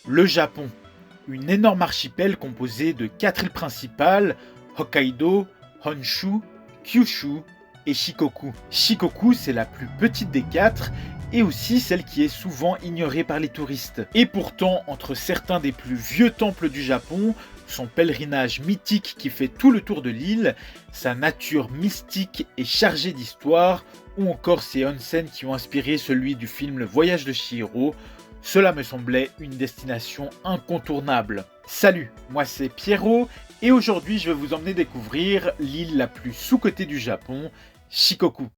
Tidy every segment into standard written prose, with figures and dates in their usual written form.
Le Japon, une énorme archipel composée de 4 îles principales, Hokkaido, Honshu, Kyushu et Shikoku. Shikoku, c'est la plus petite des 4 et aussi celle qui est souvent ignorée par les touristes. Et pourtant, entre certains des plus vieux temples du Japon, son pèlerinage mythique qui fait tout le tour de l'île, sa nature mystique et chargée d'histoire, ou encore ses onsen qui ont inspiré celui du film Le Voyage de Chihiro, cela me semblait une destination incontournable. Salut, moi c'est Pierrot et aujourd'hui je vais vous emmener découvrir l'île la plus sous-cotée du Japon, Shikoku.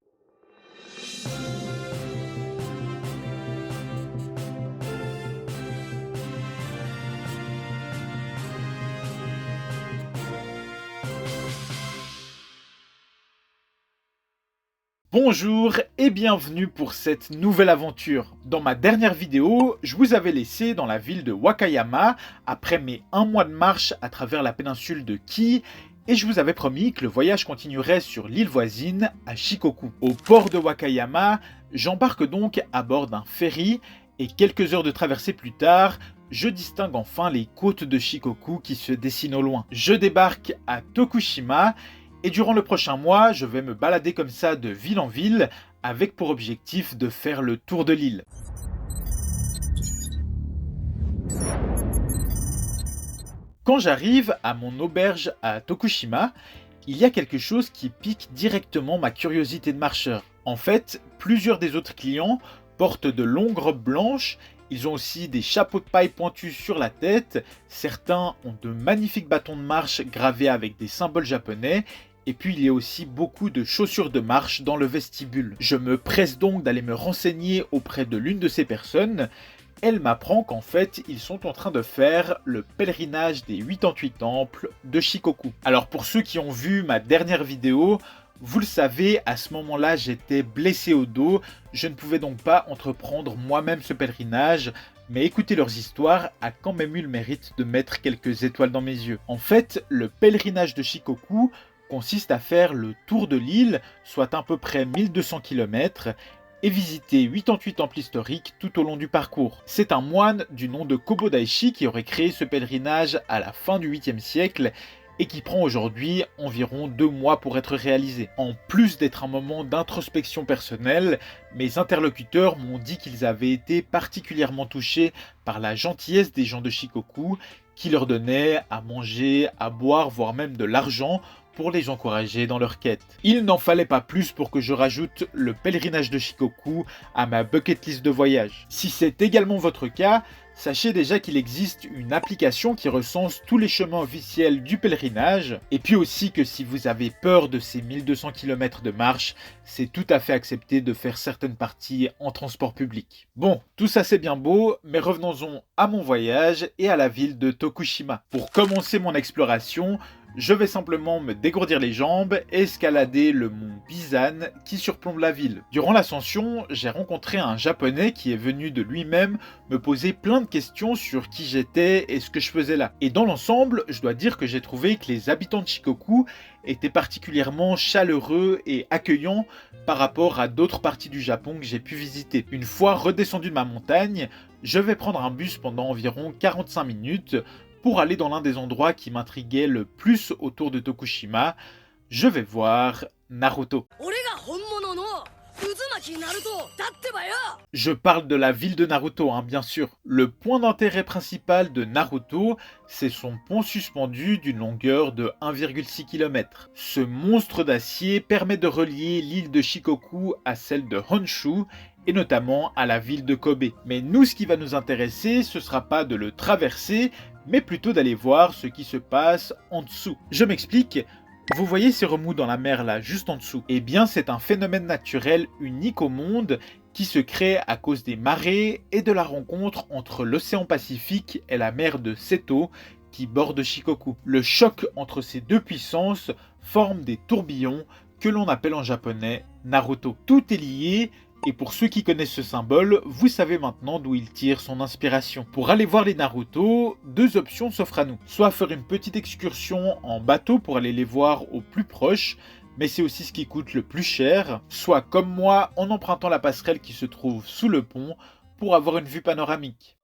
Bonjour et bienvenue pour cette nouvelle aventure. Dans ma dernière vidéo, je vous avais laissé dans la ville de Wakayama après mes 1 mois de marche à travers la péninsule de Kii et je vous avais promis que le voyage continuerait sur l'île voisine à Shikoku. Au port de Wakayama, j'embarque donc à bord d'un ferry et quelques heures de traversée plus tard, je distingue enfin les côtes de Shikoku qui se dessinent au loin. Je débarque à Tokushima. Et durant le prochain mois, je vais me balader comme ça de ville en ville, avec pour objectif de faire le tour de l'île. Quand j'arrive à mon auberge à Tokushima, il y a quelque chose qui pique directement ma curiosité de marcheur. En fait, plusieurs des autres clients portent de longues robes blanches, ils ont aussi des chapeaux de paille pointus sur la tête, certains ont de magnifiques bâtons de marche gravés avec des symboles japonais, et puis il y a aussi beaucoup de chaussures de marche dans le vestibule. Je me presse donc d'aller me renseigner auprès de l'une de ces personnes. Elle m'apprend qu'en fait, ils sont en train de faire le pèlerinage des 88 temples de Shikoku. Alors pour ceux qui ont vu ma dernière vidéo, vous le savez, à ce moment-là, j'étais blessé au dos. Je ne pouvais donc pas entreprendre moi-même ce pèlerinage. Mais écouter leurs histoires a quand même eu le mérite de mettre quelques étoiles dans mes yeux. En fait, le pèlerinage de Shikoku consiste à faire le tour de l'île, soit à peu près 1200 km, et visiter 88 temples historiques tout au long du parcours. C'est un moine du nom de Kobodaishi qui aurait créé ce pèlerinage à la fin du 8e siècle et qui prend aujourd'hui environ 2 mois pour être réalisé. En plus d'être un moment d'introspection personnelle, mes interlocuteurs m'ont dit qu'ils avaient été particulièrement touchés par la gentillesse des gens de Shikoku qui leur donnaient à manger, à boire, voire même de l'argent pour les encourager dans leur quête. Il n'en fallait pas plus pour que je rajoute le pèlerinage de Shikoku à ma bucket list de voyage. Si c'est également votre cas, sachez déjà qu'il existe une application qui recense tous les chemins officiels du pèlerinage, et puis aussi que si vous avez peur de ces 1200 km de marche, c'est tout à fait accepté de faire certaines parties en transport public. Bon, tout ça c'est bien beau, mais revenons-en à mon voyage et à la ville de Tokushima. Pour commencer mon exploration, je vais simplement me dégourdir les jambes et escalader le mont Bizan qui surplombe la ville. Durant l'ascension, j'ai rencontré un japonais qui est venu de lui-même me poser plein de questions sur qui j'étais et ce que je faisais là. Et dans l'ensemble, je dois dire que j'ai trouvé que les habitants de Shikoku étaient particulièrement chaleureux et accueillants par rapport à d'autres parties du Japon que j'ai pu visiter. Une fois redescendu de ma montagne, je vais prendre un bus pendant environ 45 minutes pour aller dans l'un des endroits qui m'intriguait le plus autour de Tokushima. Je vais voir Naruto. Je parle de la ville de Naruto, bien sûr. Le point d'intérêt principal de Naruto, c'est son pont suspendu d'une longueur de 1,6 km. Ce monstre d'acier permet de relier l'île de Shikoku à celle de Honshu, et notamment à la ville de Kobe. Mais nous, ce qui va nous intéresser, ce sera pas de le traverser, mais plutôt d'aller voir ce qui se passe en dessous. Je m'explique. Vous voyez ces remous dans la mer là, juste en dessous? Eh bien, c'est un phénomène naturel unique au monde qui se crée à cause des marées et de la rencontre entre l'océan Pacifique et la mer de Seto qui borde Shikoku. Le choc entre ces deux puissances forme des tourbillons que l'on appelle en japonais Naruto. Tout est lié. Et pour ceux qui connaissent ce symbole, vous savez maintenant d'où il tire son inspiration. Pour aller voir les Naruto, 2 options s'offrent à nous. Soit faire une petite excursion en bateau pour aller les voir au plus proche, mais c'est aussi ce qui coûte le plus cher. Soit comme moi, en empruntant la passerelle qui se trouve sous le pont pour avoir une vue panoramique.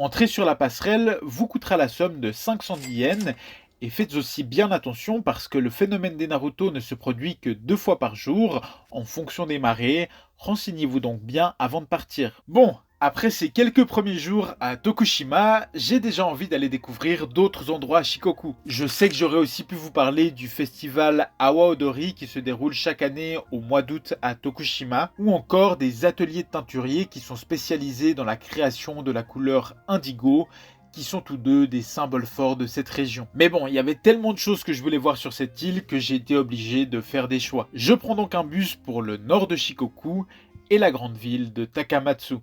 Entrer sur la passerelle vous coûtera la somme de 510 yens. Et faites aussi bien attention parce que le phénomène des Naruto ne se produit que 2 fois par jour en fonction des marées. Renseignez-vous donc bien avant de partir. Bon, après ces quelques premiers jours à Tokushima, j'ai déjà envie d'aller découvrir d'autres endroits à Shikoku. Je sais que j'aurais aussi pu vous parler du festival Awa Odori qui se déroule chaque année au mois d'août à Tokushima, ou encore des ateliers de teinturiers qui sont spécialisés dans la création de la couleur indigo, qui sont tous deux des symboles forts de cette région. Mais bon, il y avait tellement de choses que je voulais voir sur cette île que j'ai été obligé de faire des choix. Je prends donc un bus pour le nord de Shikoku et la grande ville de Takamatsu.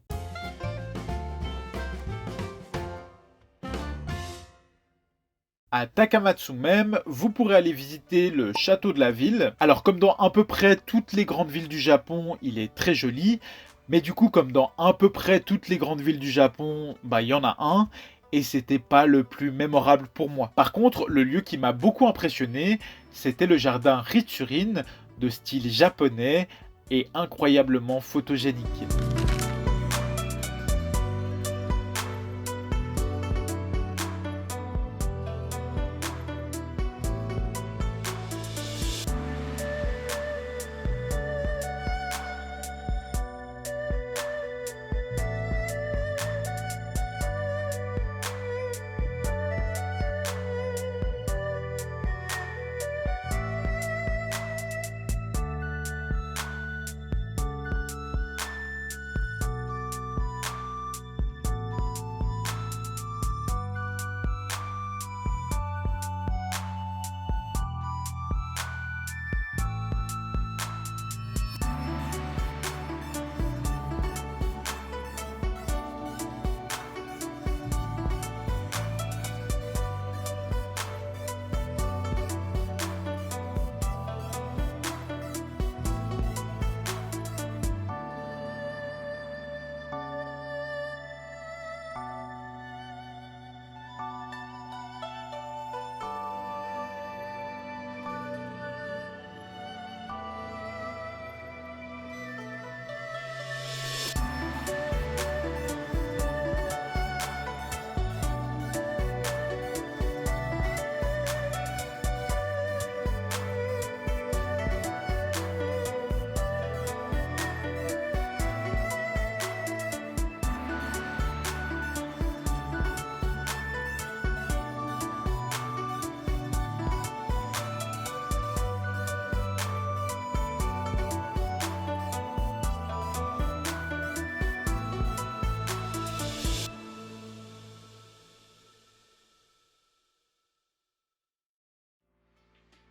À Takamatsu même, vous pourrez aller visiter le château de la ville. Alors comme dans à peu près toutes les grandes villes du Japon, il est très joli. Mais du coup, comme dans à peu près toutes les grandes villes du Japon, il y en a un. Et c'était pas le plus mémorable pour moi. Par contre, le lieu qui m'a beaucoup impressionné, c'était le jardin Ritsurin, de style japonais et incroyablement photogénique.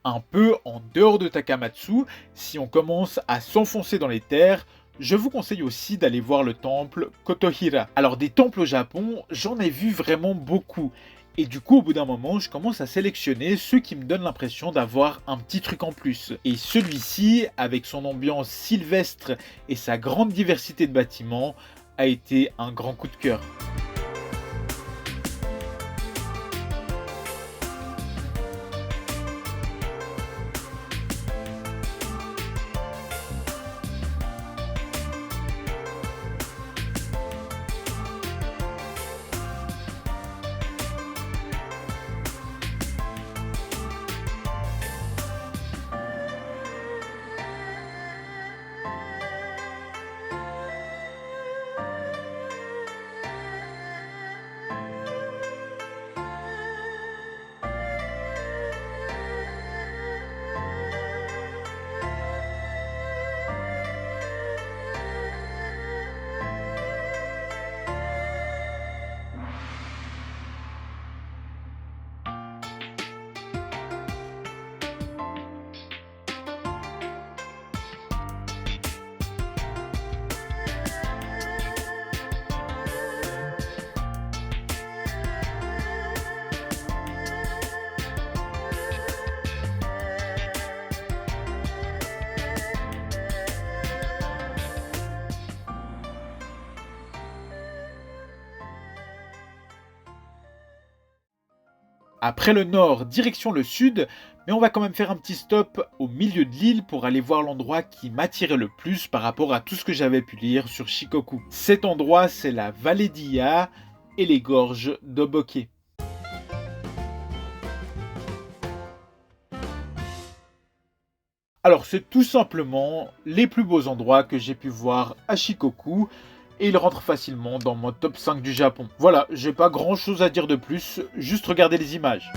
Un peu en dehors de Takamatsu, si on commence à s'enfoncer dans les terres, je vous conseille aussi d'aller voir le temple Kotohira. Alors des temples au Japon, j'en ai vu vraiment beaucoup. Et du coup, au bout d'un moment, je commence à sélectionner ceux qui me donnent l'impression d'avoir un petit truc en plus. Et celui-ci, avec son ambiance sylvestre et sa grande diversité de bâtiments, a été un grand coup de cœur. Après le nord, direction le sud, mais on va quand même faire un petit stop au milieu de l'île pour aller voir l'endroit qui m'attirait le plus par rapport à tout ce que j'avais pu lire sur Shikoku. Cet endroit, c'est la vallée d'Iya, et les gorges d'Oboke. Alors c'est tout simplement les plus beaux endroits que j'ai pu voir à Shikoku et ils rentrent facilement dans mon top 5 du Japon. Voilà, j'ai pas grand chose à dire de plus, juste regardez les images.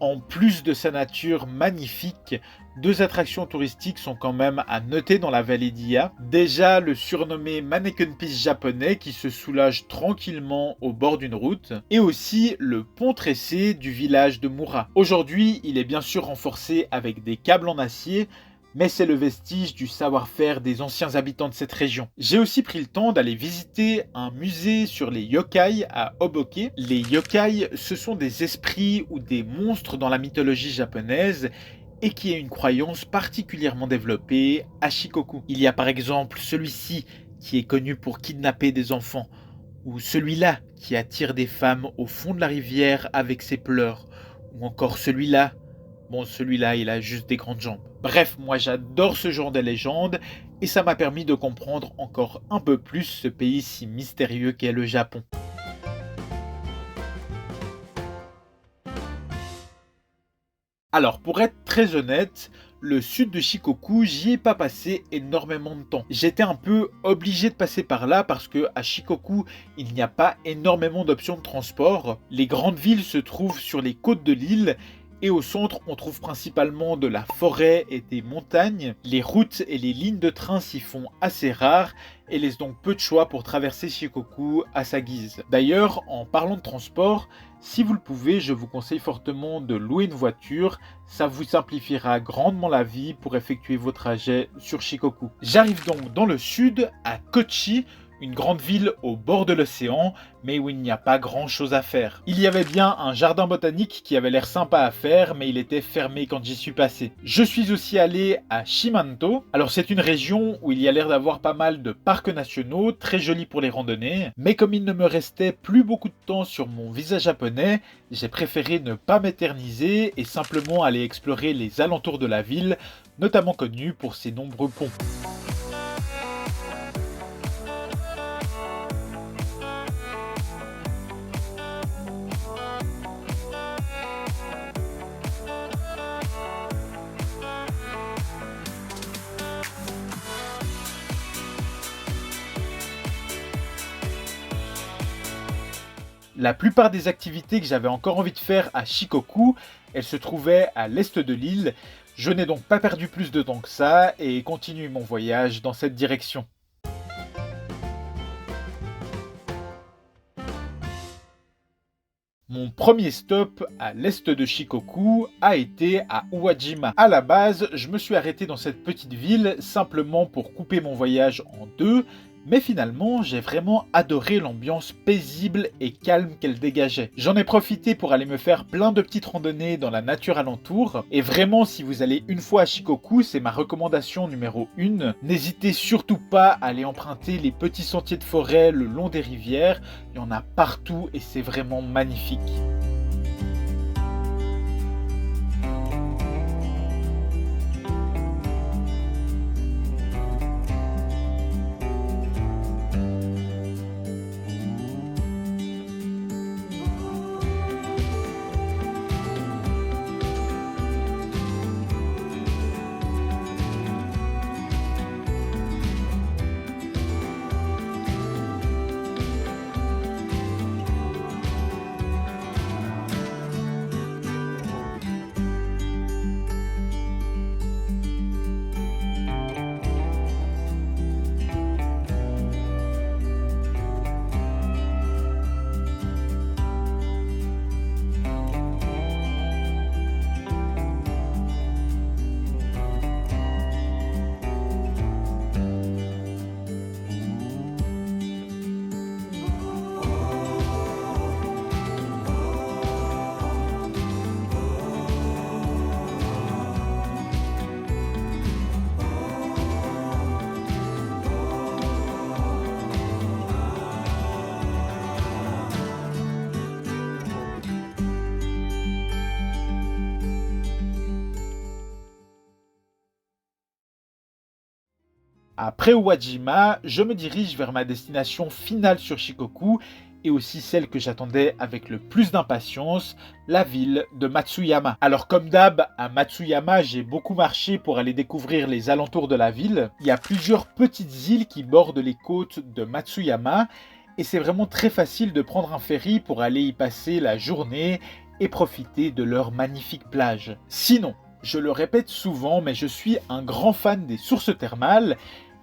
En plus de sa nature magnifique, deux attractions touristiques sont quand même à noter dans la vallée d'Iya. Déjà le surnommé Mannequin Peace japonais qui se soulage tranquillement au bord d'une route, et aussi le pont tressé du village de Mura. Aujourd'hui, il est bien sûr renforcé avec des câbles en acier, mais c'est le vestige du savoir-faire des anciens habitants de cette région. J'ai aussi pris le temps d'aller visiter un musée sur les yokai à Hoboke. Les yokai, ce sont des esprits ou des monstres dans la mythologie japonaise et qui est une croyance particulièrement développée à Shikoku. Il y a par exemple celui-ci qui est connu pour kidnapper des enfants, ou celui-là qui attire des femmes au fond de la rivière avec ses pleurs, ou encore celui-là. Bon, celui-là, il a juste des grandes jambes. Bref, moi j'adore ce genre de légende et ça m'a permis de comprendre encore un peu plus ce pays si mystérieux qu'est le Japon. Alors, pour être très honnête, le sud de Shikoku, j'y ai pas passé énormément de temps. J'étais un peu obligé de passer par là parce que à Shikoku, il n'y a pas énormément d'options de transport. Les grandes villes se trouvent sur les côtes de l'île. Et au centre, on trouve principalement de la forêt et des montagnes. Les routes et les lignes de train s'y font assez rares et laissent donc peu de choix pour traverser Shikoku à sa guise. D'ailleurs, en parlant de transport, si vous le pouvez, je vous conseille fortement de louer une voiture. Ça vous simplifiera grandement la vie pour effectuer vos trajets sur Shikoku. J'arrive donc dans le sud, à Kochi, une grande ville au bord de l'océan, mais où il n'y a pas grand chose à faire. Il y avait bien un jardin botanique qui avait l'air sympa à faire, mais il était fermé quand j'y suis passé. Je suis aussi allé à Shimanto. Alors c'est une région où il y a l'air d'avoir pas mal de parcs nationaux, très jolis pour les randonnées, mais comme il ne me restait plus beaucoup de temps sur mon visa japonais, j'ai préféré ne pas m'éterniser et simplement aller explorer les alentours de la ville, notamment connue pour ses nombreux ponts. La plupart des activités que j'avais encore envie de faire à Shikoku, elles se trouvaient à l'est de l'île. Je n'ai donc pas perdu plus de temps que ça et continue mon voyage dans cette direction. Mon premier stop à l'est de Shikoku a été à Uwajima. À la base, je me suis arrêté dans cette petite ville simplement pour couper mon voyage en deux, mais finalement, j'ai vraiment adoré l'ambiance paisible et calme qu'elle dégageait. J'en ai profité pour aller me faire plein de petites randonnées dans la nature alentour. Et vraiment, si vous allez une fois à Shikoku, c'est ma recommandation numéro 1. N'hésitez surtout pas à aller emprunter les petits sentiers de forêt le long des rivières. Il y en a partout et c'est vraiment magnifique. Après Uwajima, je me dirige vers ma destination finale sur Shikoku et aussi celle que j'attendais avec le plus d'impatience, la ville de Matsuyama. Alors comme d'hab, à Matsuyama, j'ai beaucoup marché pour aller découvrir les alentours de la ville. Il y a plusieurs petites îles qui bordent les côtes de Matsuyama et c'est vraiment très facile de prendre un ferry pour aller y passer la journée et profiter de leurs magnifiques plages. Sinon, je le répète souvent, mais je suis un grand fan des sources thermales.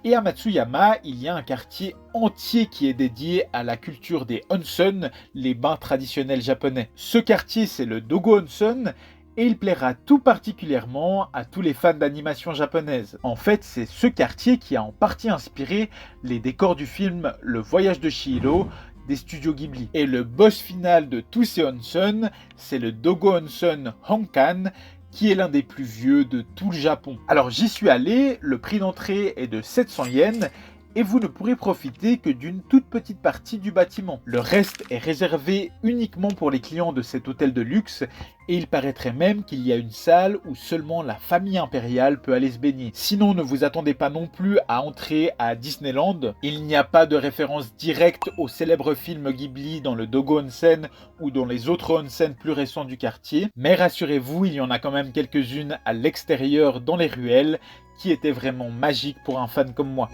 Et à Matsuyama, il y a un quartier entier qui est dédié à la culture des onsen, les bains traditionnels japonais. Ce quartier, c'est le Dogo Onsen, et il plaira tout particulièrement à tous les fans d'animation japonaise. En fait, c'est ce quartier qui a en partie inspiré les décors du film Le Voyage de Chihiro des studios Ghibli. Et le boss final de tous ces onsen, c'est le Dogo Onsen Honkan, qui est l'un des plus vieux de tout le Japon. Alors j'y suis allé, le prix d'entrée est de 700 yens, et vous ne pourrez profiter que d'une toute petite partie du bâtiment. Le reste est réservé uniquement pour les clients de cet hôtel de luxe, et il paraîtrait même qu'il y a une salle où seulement la famille impériale peut aller se baigner. Sinon, ne vous attendez pas non plus à entrer à Disneyland. Il n'y a pas de référence directe au célèbre film Ghibli dans le Dogo Onsen ou dans les autres onsen plus récents du quartier. Mais rassurez-vous, il y en a quand même quelques-unes à l'extérieur dans les ruelles qui étaient vraiment magiques pour un fan comme moi.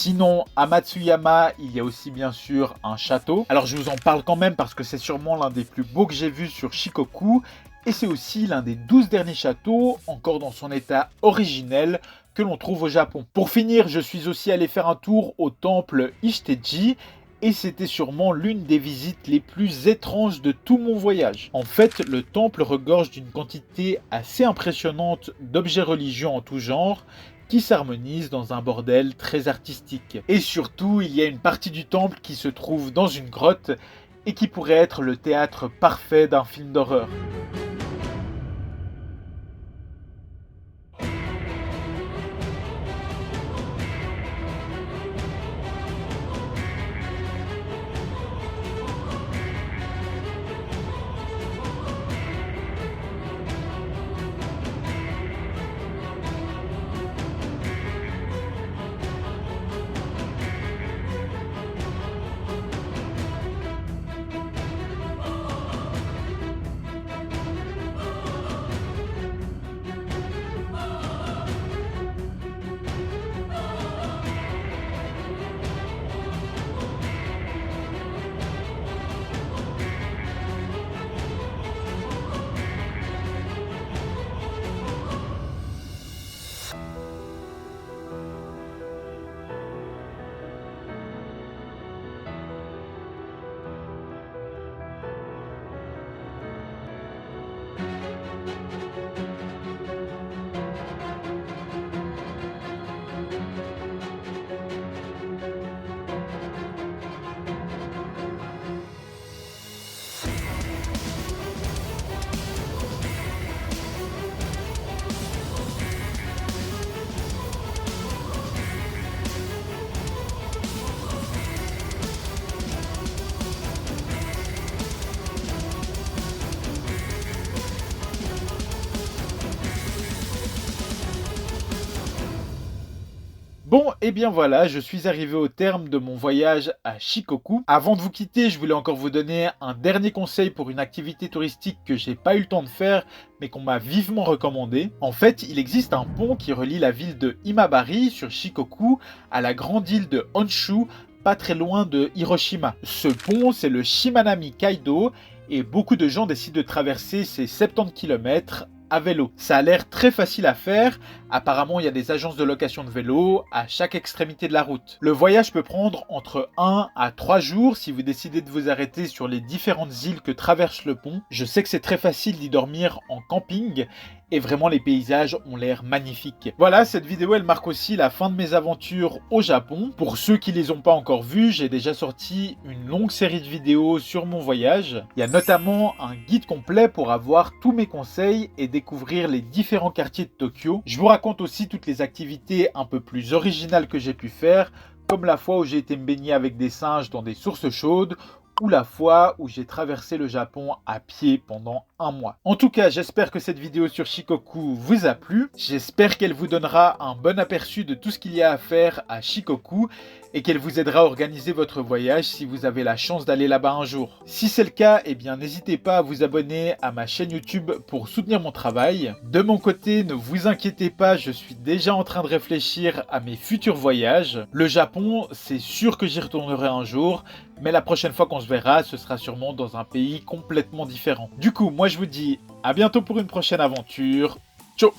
Sinon, à Matsuyama, il y a aussi bien sûr un château. Alors je vous en parle quand même parce que c'est sûrement l'un des plus beaux que j'ai vus sur Shikoku. Et c'est aussi l'un des 12 derniers châteaux, encore dans son état originel, que l'on trouve au Japon. Pour finir, je suis aussi allé faire un tour au temple Ishiteji. Et c'était sûrement l'une des visites les plus étranges de tout mon voyage. En fait, le temple regorge d'une quantité assez impressionnante d'objets religieux en tout genre, qui s'harmonisent dans un bordel très artistique. Et surtout, il y a une partie du temple qui se trouve dans une grotte et qui pourrait être le théâtre parfait d'un film d'horreur. Bon, et bien voilà, je suis arrivé au terme de mon voyage à Shikoku. Avant de vous quitter, je voulais encore vous donner un dernier conseil pour une activité touristique que j'ai pas eu le temps de faire, mais qu'on m'a vivement recommandé. En fait, il existe un pont qui relie la ville de Imabari sur Shikoku à la grande île de Honshu, pas très loin de Hiroshima. Ce pont, c'est le Shimanami Kaido, et beaucoup de gens décident de traverser ces 70 km à vélo. Ça a l'air très facile à faire. Apparemment, il y a des agences de location de vélo à chaque extrémité de la route. Le voyage peut prendre entre 1 à 3 jours si vous décidez de vous arrêter sur les différentes îles que traverse le pont. Je sais que c'est très facile d'y dormir en camping et vraiment les paysages ont l'air magnifiques. Voilà, cette vidéo elle marque aussi la fin de mes aventures au Japon. Pour ceux qui les ont pas encore vues, j'ai déjà sorti une longue série de vidéos sur mon voyage. Il y a notamment un guide complet pour avoir tous mes conseils et découvrir les différents quartiers de Tokyo. Je vous raconte aussi toutes les activités un peu plus originales que j'ai pu faire, comme la fois où j'ai été me baigner avec des singes dans des sources chaudes, ou la fois où j'ai traversé le Japon à pied pendant un mois. En tout cas, j'espère que cette vidéo sur Shikoku vous a plu. J'espère qu'elle vous donnera un bon aperçu de tout ce qu'il y a à faire à Shikoku et qu'elle vous aidera à organiser votre voyage si vous avez la chance d'aller là-bas un jour. Si c'est le cas, eh bien n'hésitez pas à vous abonner à ma chaîne YouTube pour soutenir mon travail. De mon côté, ne vous inquiétez pas, je suis déjà en train de réfléchir à mes futurs voyages. Le Japon, c'est sûr que j'y retournerai un jour, mais la prochaine fois qu'on se verra, ce sera sûrement dans un pays complètement différent. Du coup, moi je vous dis à bientôt pour une prochaine aventure. Ciao!